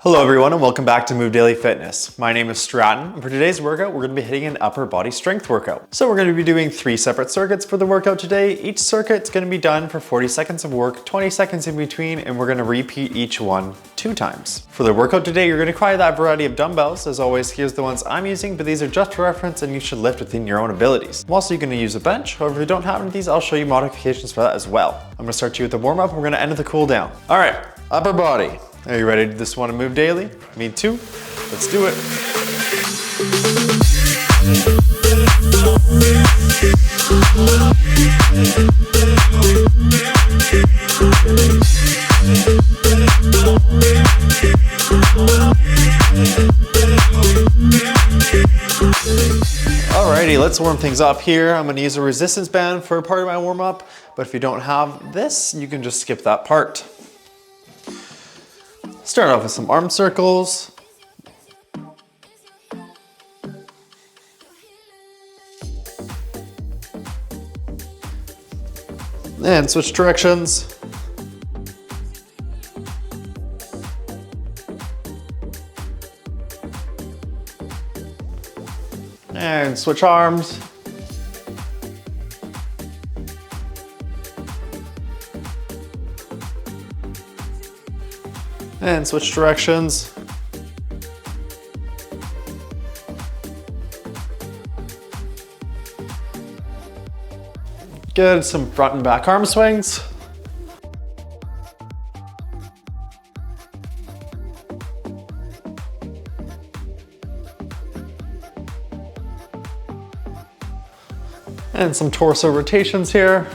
Hello everyone and welcome back to Move Daily Fitness. My name is Stratton and for today's workout we're going to be hitting an upper body strength workout. So we're going to be doing 3 separate circuits for the workout today. Each circuit's going to be done for 40 seconds of work, 20 seconds in between, and we're going to repeat each one 2 times. For the workout today you're going to require that variety of dumbbells. As always, here's the ones I'm using, but these are just for reference and you should lift within your own abilities. I'm also going to use a bench. However, if you don't have any of these, I'll show you modifications for that as well. I'm going to start you with the warm up and we're going to end with a cool down. All right, upper body. Are you ready to do this one and move daily? Me too. Let's do it. Alrighty, let's warm things up here. I'm gonna use a resistance band for part of my warm up, but if you don't have this, you can just skip that part. Start off with some arm circles. And switch directions. And switch arms. And switch directions. Good, some front and back arm swings. And some torso rotations here.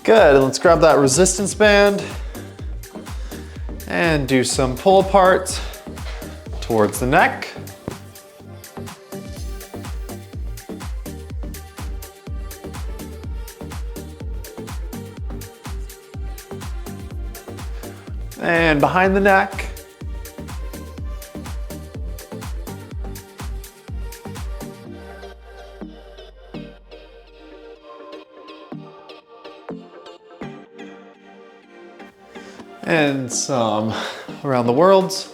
Good, let's grab that resistance band and do some pull apart towards the neck. And behind the neck. And some around the worlds.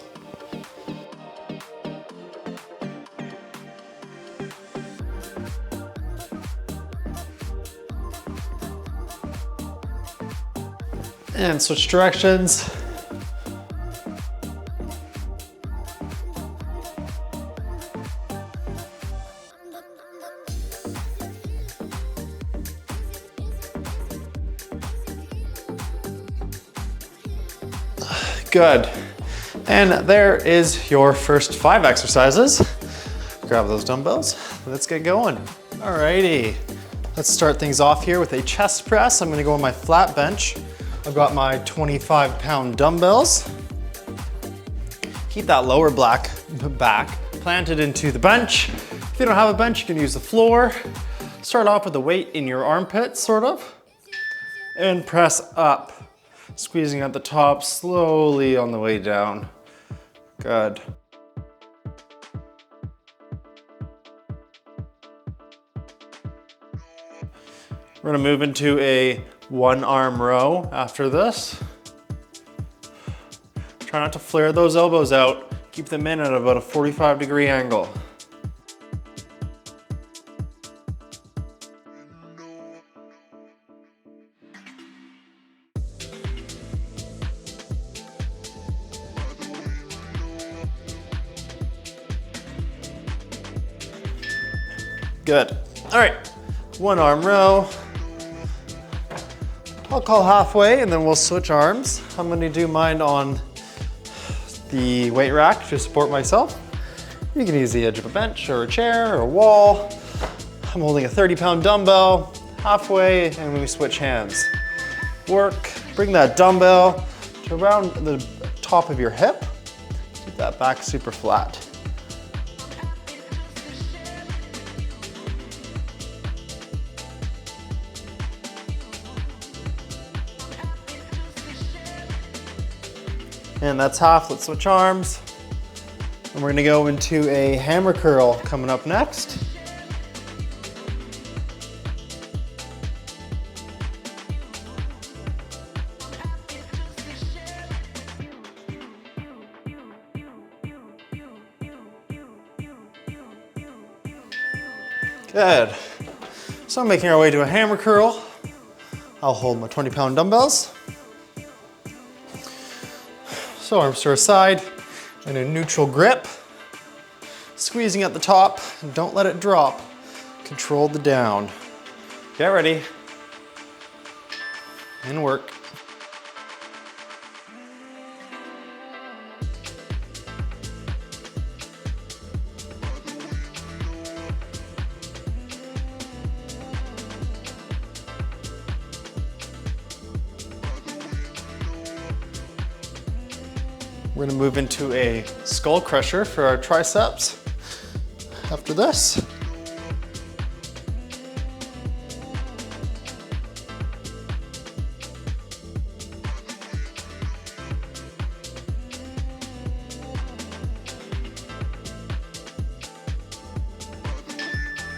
And switch directions. Good. And there is your first 5 exercises. Grab those dumbbells. Let's get going. Alrighty. Let's start things off here with a chest press. I'm gonna go on my flat bench. I've got my 25-pound dumbbells. Keep that lower back planted into the bench. If you don't have a bench, you can use the floor. Start off with the weight in your armpit, sort of, and press up. Squeezing at the top, slowly on the way down. Good. We're gonna move into a 1-arm row after this. Try not to flare those elbows out. Keep them in at about a 45-degree angle. Good. All right, 1-arm row. I'll call halfway and then we'll switch arms. I'm gonna do mine on the weight rack to support myself. You can use the edge of a bench or a chair or a wall. I'm holding a 30-pound dumbbell, halfway, and we switch hands. Work, bring that dumbbell to around the top of your hip. Keep that back super flat. And that's half. Let's switch arms. And we're gonna go into a hammer curl coming up next. Good. So making our way to a hammer curl. I'll hold my 20-pound dumbbells. So arms to our side in a neutral grip. Squeezing at the top, and don't let it drop. Control the down. Get ready. And work. We're gonna move into a skull crusher for our triceps after this.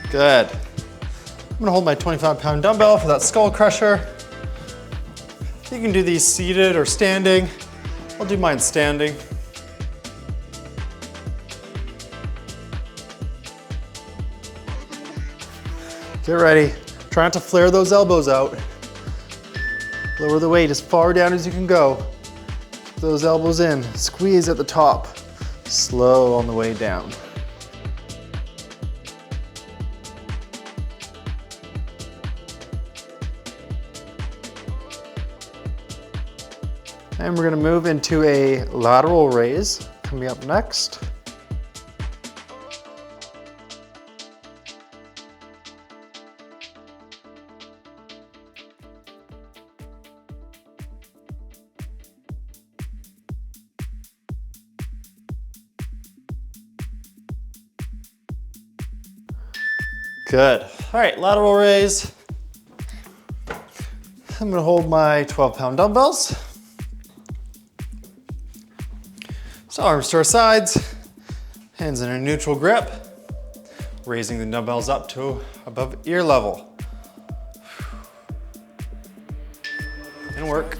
Good. I'm gonna hold my 25-pound dumbbell for that skull crusher. You can do these seated or standing. I'll do mine standing. Get ready. Try not to flare those elbows out. Lower the weight as far down as you can go. Keep those elbows in. Squeeze at the top. Slow on the way down. And we're gonna move into a lateral raise, coming up next. Good. All right, lateral raise. I'm gonna hold my 12-pound dumbbells. So arms to our sides, hands in a neutral grip, raising the dumbbells up to above ear level. And work.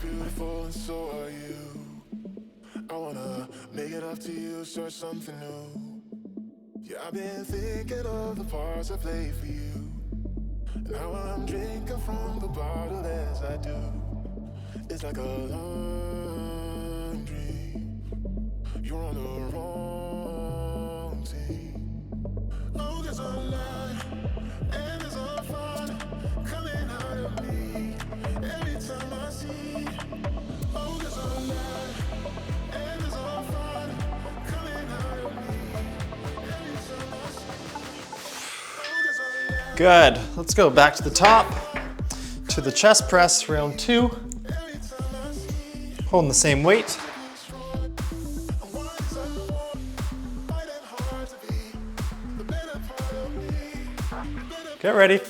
I wanna make it up to you, start something new. Yeah, I've been thinking of the parts I played for you. Now I'm drinking from the bottle as I do. It's like a long dream. You're on the wrong team. Oh, there's a lie, and there's a fun coming out of me every time I see. Oh, there's a lie, and there's a fun coming out of me every time I see. Oh, there's a lie. Good. Let's go back to the top, to the chest press, round 2. Holding the same weight. Get ready.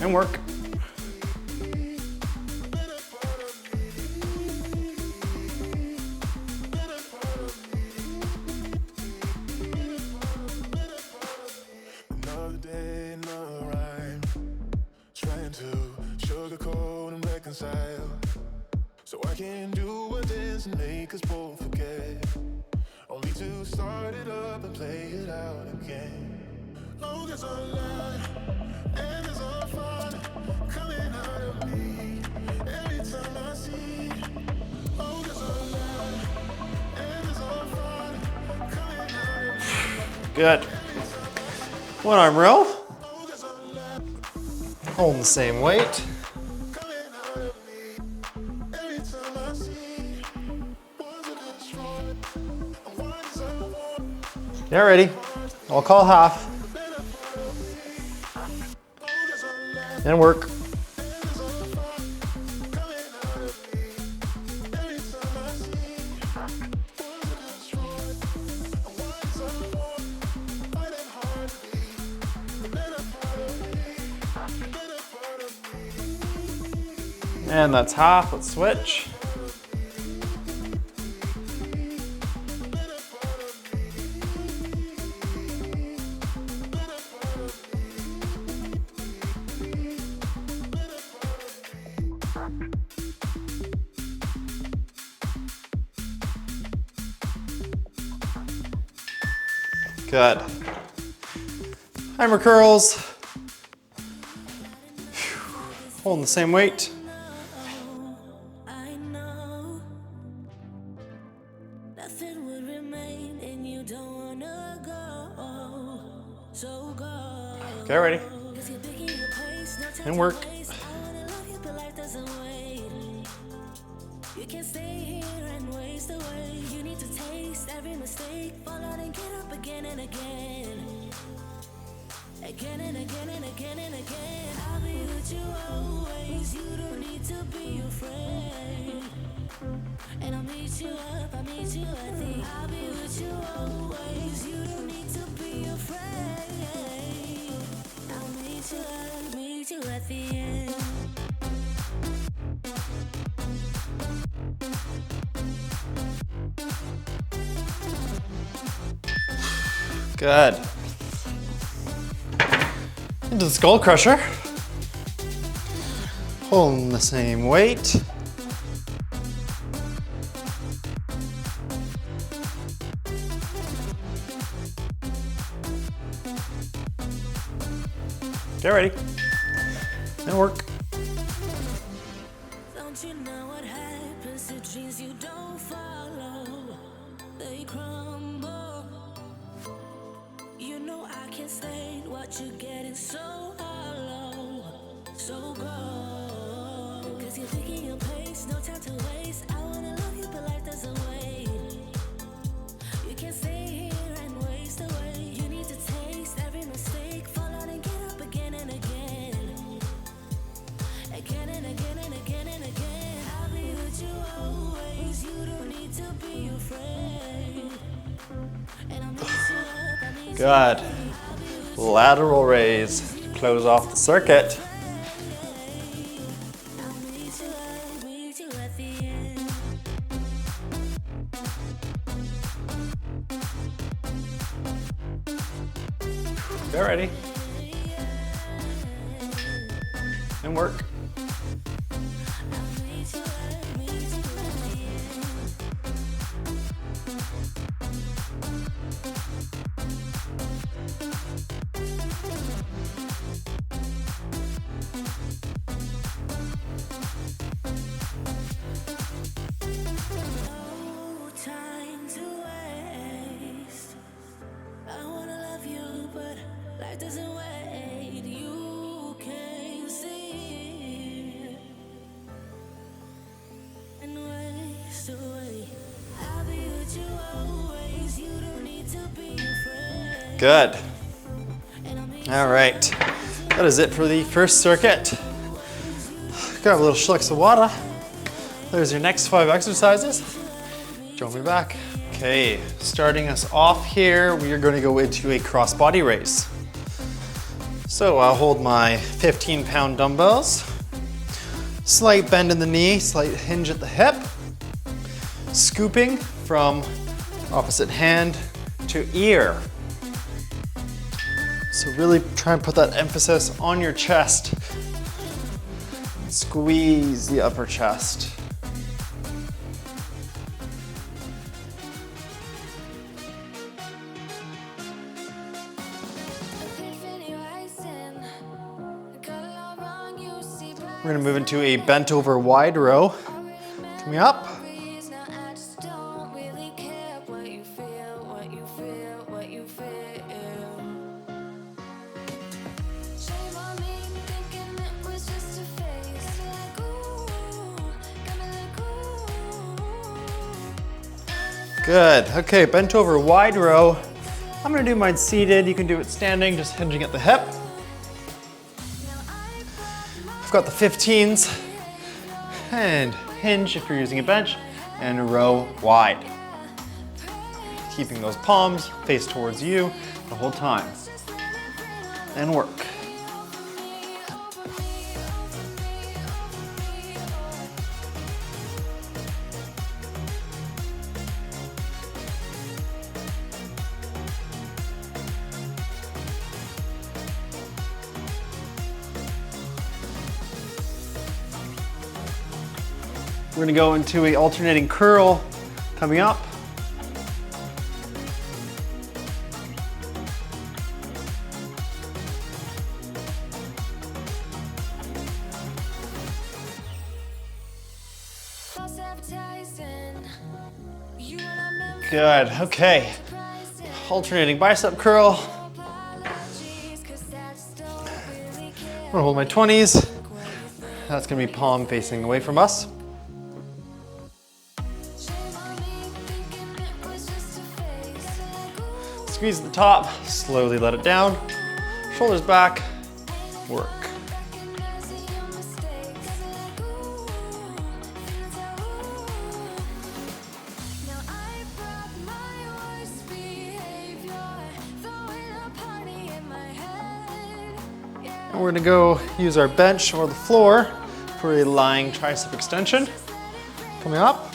And work. Another day, another rhyme. Trying to sugarcoat and reconcile. So I can do a dance and make us both forget. Only to start it up and play it out again. Oh, there's a lie, and there's a fun coming out of me every time I see. Oh, there's a lie, and there's a fun coming out of me. Good. One arm row. Holding the same weight. Get ready. I'll call half. And work. And that's half, let's switch. Good. Hammer curls. Holding the same weight. Get ready. And work. You can't stay here and waste away. You need to taste every mistake, fall out and get up again and again. Again and again and again and again. I'll be with you always. You don't need to be afraid. And I'll meet you up, I'll meet you at the. I'll be with you always. You don't need to be afraid. I'll meet you up, meet you at the end. Good. Into the skull crusher. Holding the same weight. Get ready. And work. Don't you know what happens to dreams you don't follow? They crumble. You know I can't stand what you're getting so hollow. So go. Cause you're thinking your pace, no time to waste. I wanna love you, but life doesn't wait. You can't stay here and waste away. You need to taste every mistake, fall out and get up again and again. Again and again and again and again. I'll be with you always. You don't need to be afraid. And I'll meet you up, I'll meet you. Good. Lateral raise to close off the circuit. Get ready. And work. Doesn't wait, you can't see and waste away. I'll be with you always. You don't need to be afraid. Good. All right, that is it for the first circuit. Grab a little schlucks of water. There's your next 5 exercises. Join me back. Okay, starting us off here, we are going to go into a cross-body raise. So I'll hold my 15-pound dumbbells, slight bend in the knee, slight hinge at the hip, scooping from opposite hand to ear. So really try and put that emphasis on your chest. Squeeze the upper chest. We're gonna move into a bent over wide row. Coming up. Good, okay, bent over wide row. I'm gonna do mine seated. You can do it standing, just hinging at the hip. I've got the 15s, and hinge if you're using a bench, and row wide. Keeping those palms face towards you the whole time. And work. We're gonna go into a alternating curl coming up. Good, okay. Alternating bicep curl. I'm gonna hold my 20s. That's gonna be palm facing away from us. Squeeze at the top, slowly let it down. Shoulders back, work. And we're gonna go use our bench or the floor for a lying tricep extension. Coming up.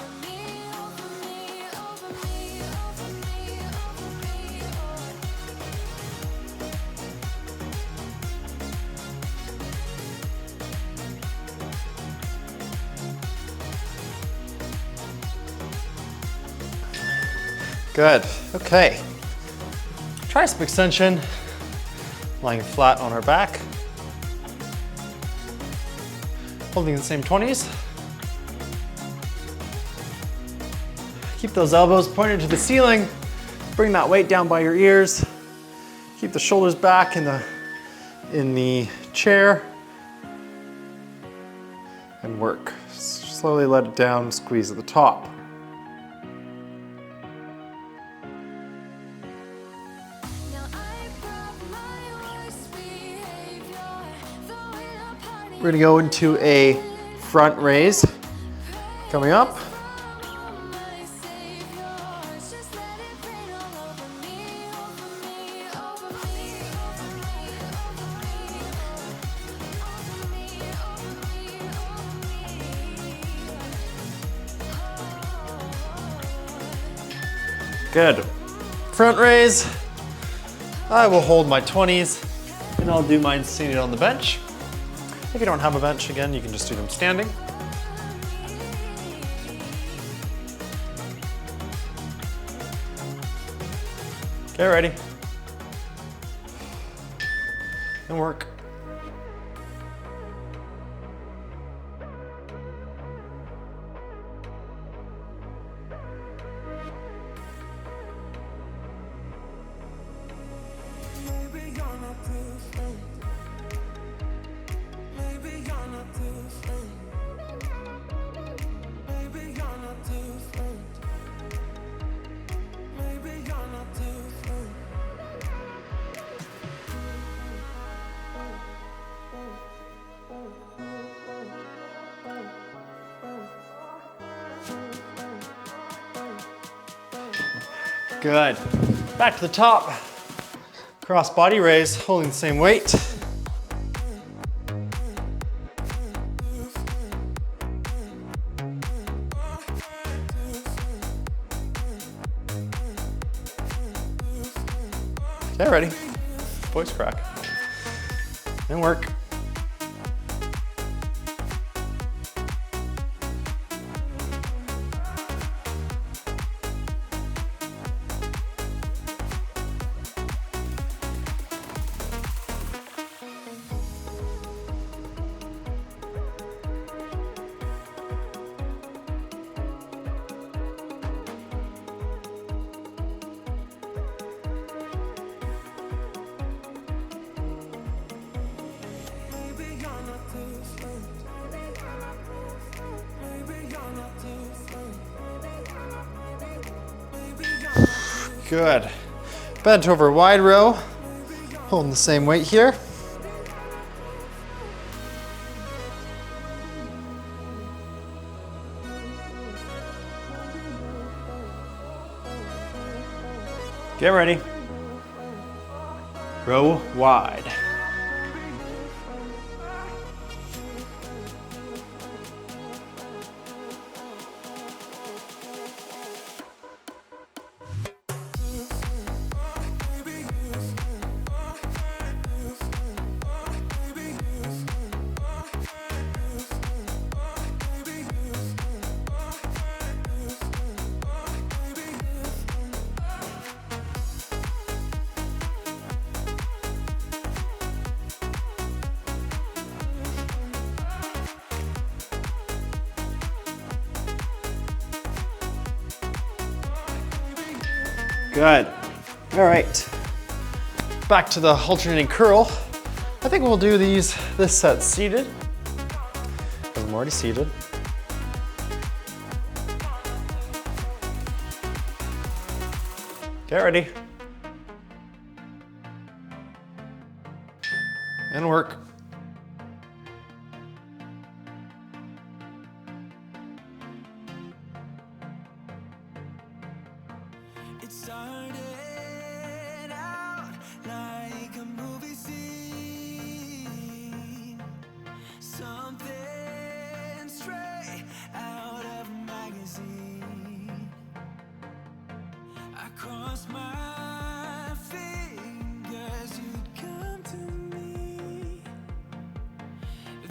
Good, okay. Tricep extension, lying flat on our back. Holding the same 20s. Keep those elbows pointed to the ceiling. Bring that weight down by your ears. Keep the shoulders back in the chair. And work. Slowly let it down, squeeze at the top. We're gonna go into a front raise. Coming up. Good. Front raise. I will hold my 20s and I'll do mine seated on the bench. If you don't have a bench, again, you can just do them standing. Get ready. And work. Good. Back to the top. Cross body raise, holding the same weight. Okay, ready. Voice crack. And work. Good. Bent over wide row, holding the same weight here. Get ready. Row wide. Good. All right. Back to the alternating curl. I think we'll do this set seated, because I'm already seated. Get ready. And work. It started out like a movie scene, something straight out of a magazine. I crossed my fingers, you'd come to me.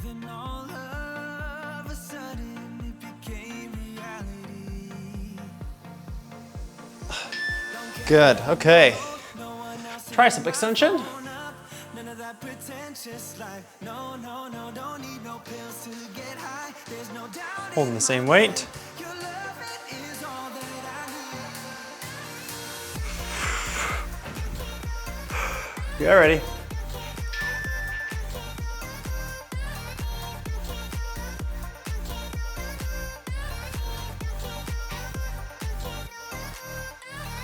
Then all of a sudden it became reality. Good, okay. Tricep extension. None of that pretentious life. No, don't need no pills to get high. There's no doubt. Holding the same weight. Your love is all that I need. Get ready.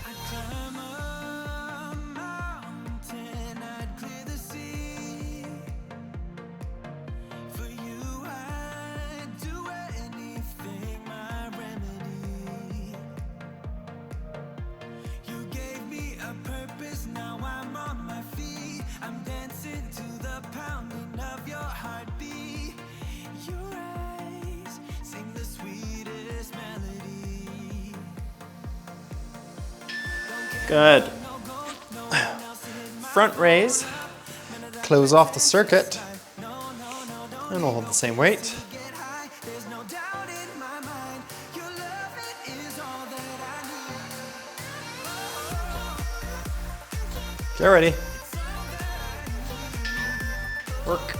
I'd climb a mountain, I'd clear the sea. For you, I'd do anything, my remedy. You gave me a purpose, now I'm on my feet. I'm dancing to the pounding of your heartbeat. Your eyes sing the sweetest melody. Good. Front raise. Close off the circuit. And we'll hold the same weight. Get high, there's no doubt in my mind. Your love is all that I need. Get ready. Work.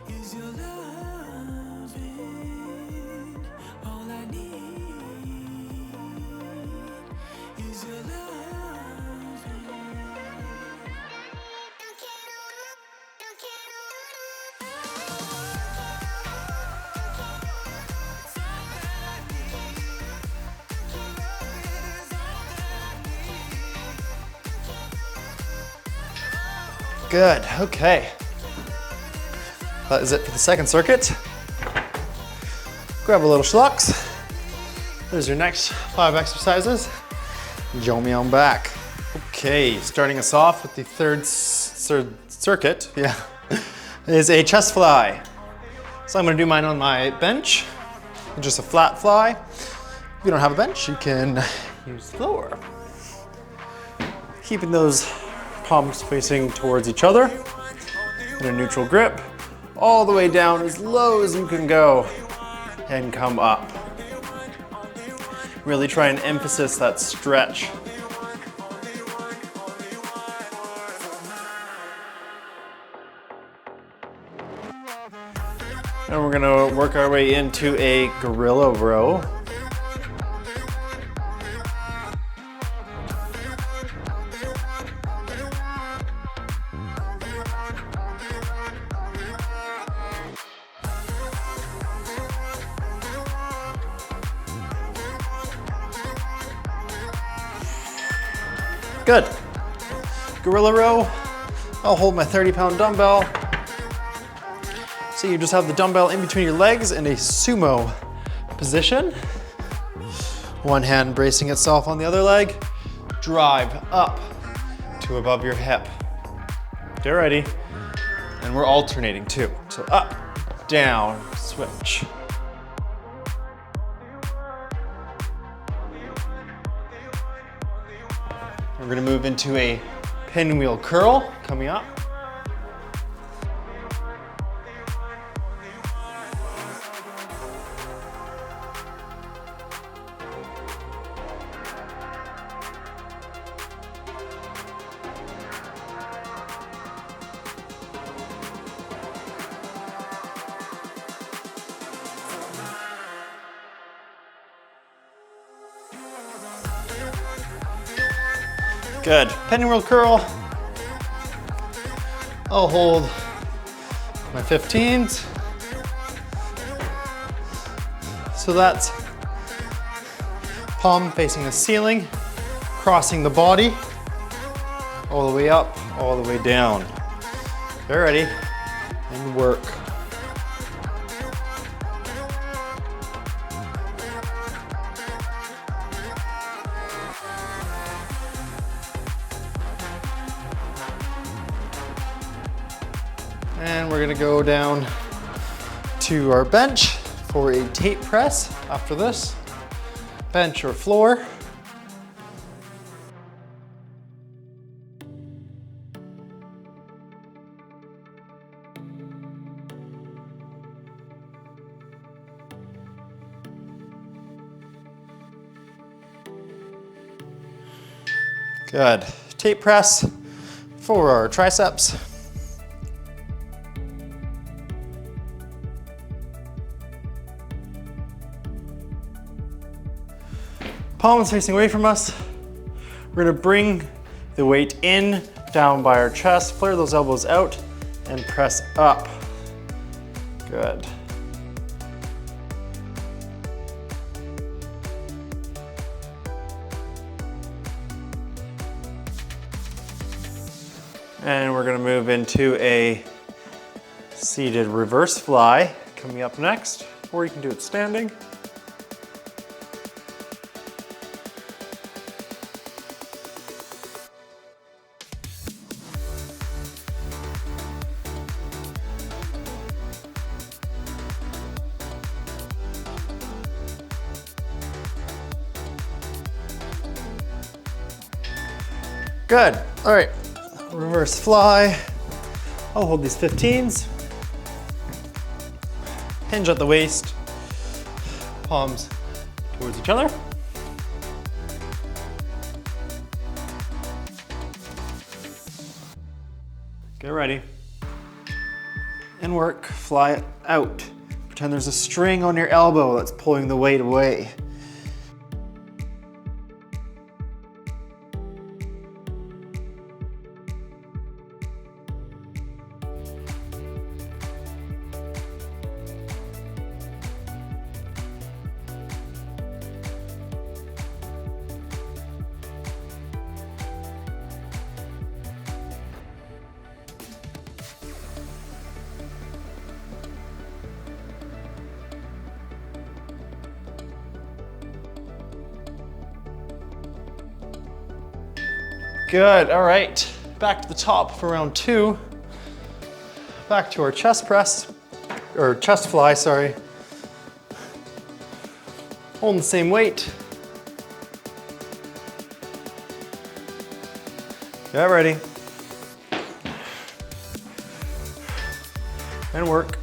Is your loving? All I need is your loving. Good, okay. That is it for the second circuit. Grab a little schlocks. There's your next 5 exercises. Join me on back. Okay, starting us off with the third circuit, is a chest fly. So I'm gonna do mine on my bench, just a flat fly. If you don't have a bench, you can use the floor. Keeping those palms facing towards each other in a neutral grip, all the way down as low as you can go and come up. Really try and emphasize that stretch. And we're gonna work our way into a gorilla row. Good. Gorilla row. I'll hold my 30-pound dumbbell. So you just have the dumbbell in between your legs in a sumo position. One hand bracing itself on the other leg. Drive up to above your hip. Get ready. And we're alternating too. So up, down, switch. We're gonna move into a pinwheel curl coming up. Good. Pinwheel curl. I'll hold my 15s. So that's palm facing the ceiling, crossing the body, all the way up, all the way down. Get ready, and work. And we're gonna go down to our bench for a tape press after this. Bench or floor. Good. Tape press for our triceps. Palms facing away from us. We're gonna bring the weight in, down by our chest, flare those elbows out, and press up. Good. And we're gonna move into a seated reverse fly coming up next, or you can do it standing. Good. All right. Reverse fly. I'll hold these 15s. Hinge at the waist. Palms towards each other. Get ready. And work. Fly it out. Pretend there's a string on your elbow that's pulling the weight away. Good, all right. Back to the top for round 2. Back to our chest press, or chest fly, sorry. Holding the same weight. Get ready. And work.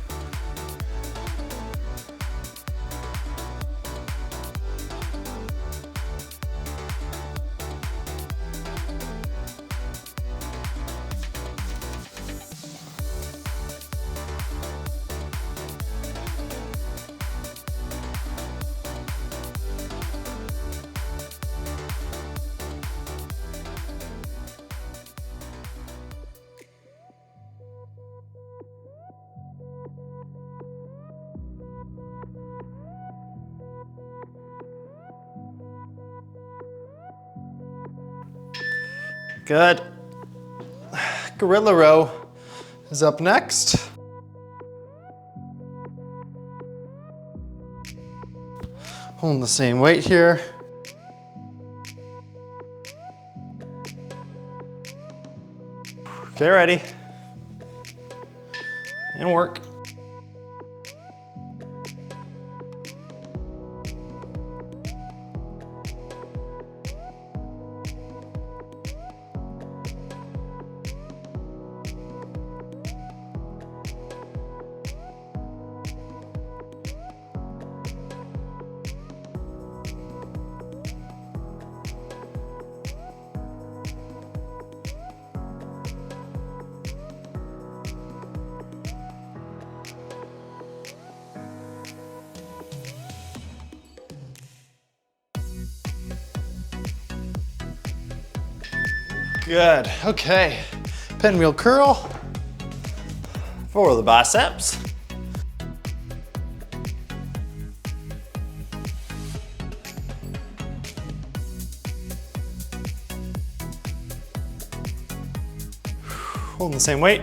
Good. Gorilla row is up next. Holding the same weight here. Get ready. And work. Good, okay. Pinwheel curl for the biceps. Holding the same weight.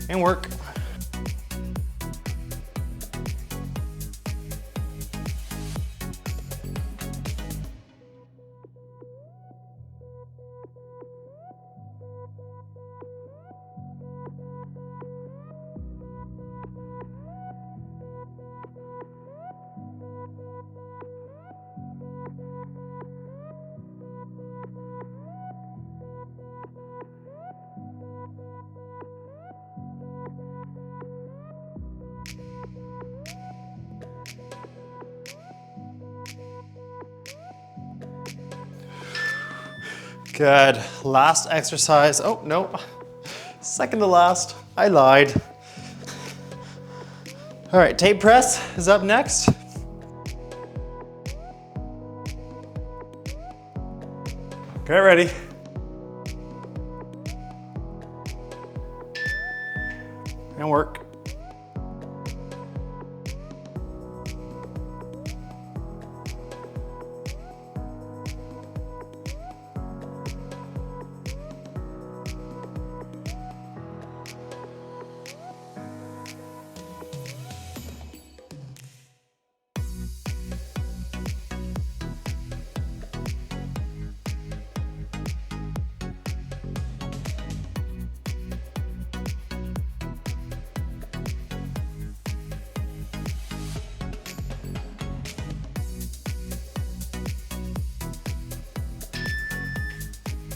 And work. Good, last exercise. Oh, no, second to last, I lied. All right, tape press is up next. Get ready. And work.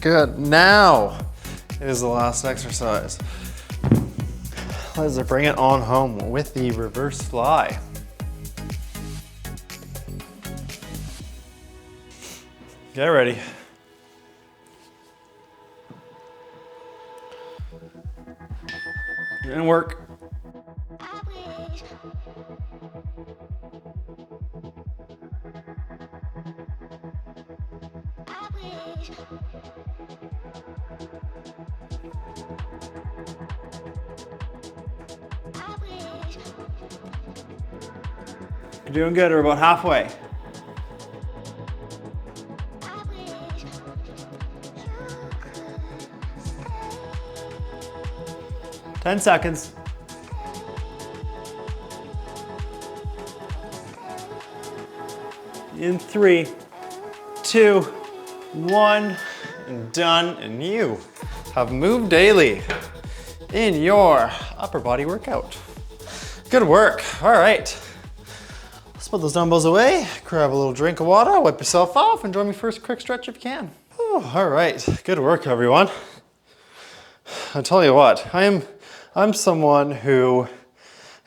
Good, now is the last exercise. Let's bring it on home with the reverse fly. Get ready. And work. You're doing good, we're about halfway. Ten seconds. In 3, 2, 1, and done. And you have moved daily in your upper body workout. Good work. All right. Let's put those dumbbells away, grab a little drink of water, wipe yourself off, and join me for a quick stretch if you can. Whew, all right, good work, everyone. I'll tell you what, I'm someone who,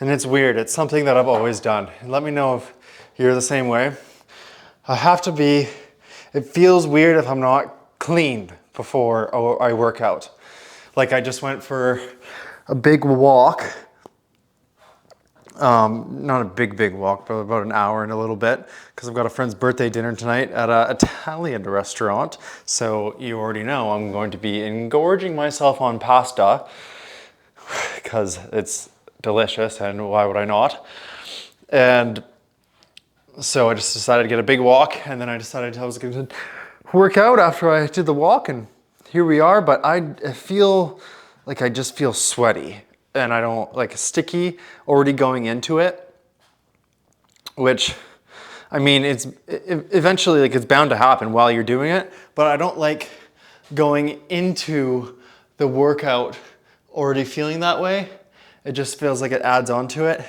and it's weird, it's something that I've always done. Let me know if you're the same way. I have to be, it feels weird if I'm not clean before I work out. Like I just went for a big walk. Not a big walk, but about an hour and a little bit, because I've got a friend's birthday dinner tonight at an Italian restaurant. So you already know I'm going to be engorging myself on pasta because it's delicious, and why would I not? And so I just decided to get a big walk, and then I decided I was going to work out after I did the walk, and here we are. But I feel like I just feel sweaty. And I don't like sticky already going into it, which, I mean, it's eventually like it's bound to happen while you're doing it, but I don't like going into the workout already feeling that way. It just feels like it adds on to it.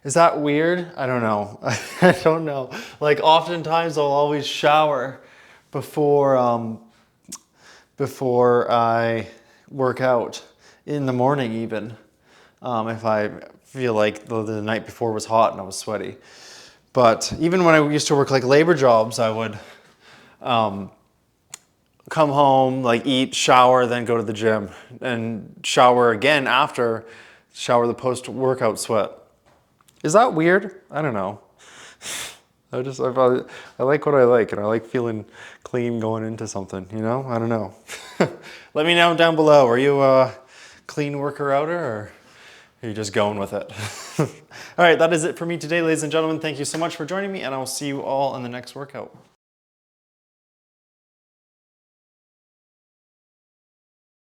Is that weird? I don't know. I don't know. Like oftentimes I'll always shower before I work out in the morning even. If I feel like the night before was hot and I was sweaty. But even when I used to work like labor jobs, I would come home, like eat, shower, then go to the gym and shower again after, shower the post-workout sweat. Is that weird? I don't know. I like what I like, and I like feeling clean going into something, you know? I don't know. Let me know down below. Are you a clean worker outer or are you just going with it? All right, that is it for me today, ladies and gentlemen. Thank you so much for joining me, and I will see you all in the next workout.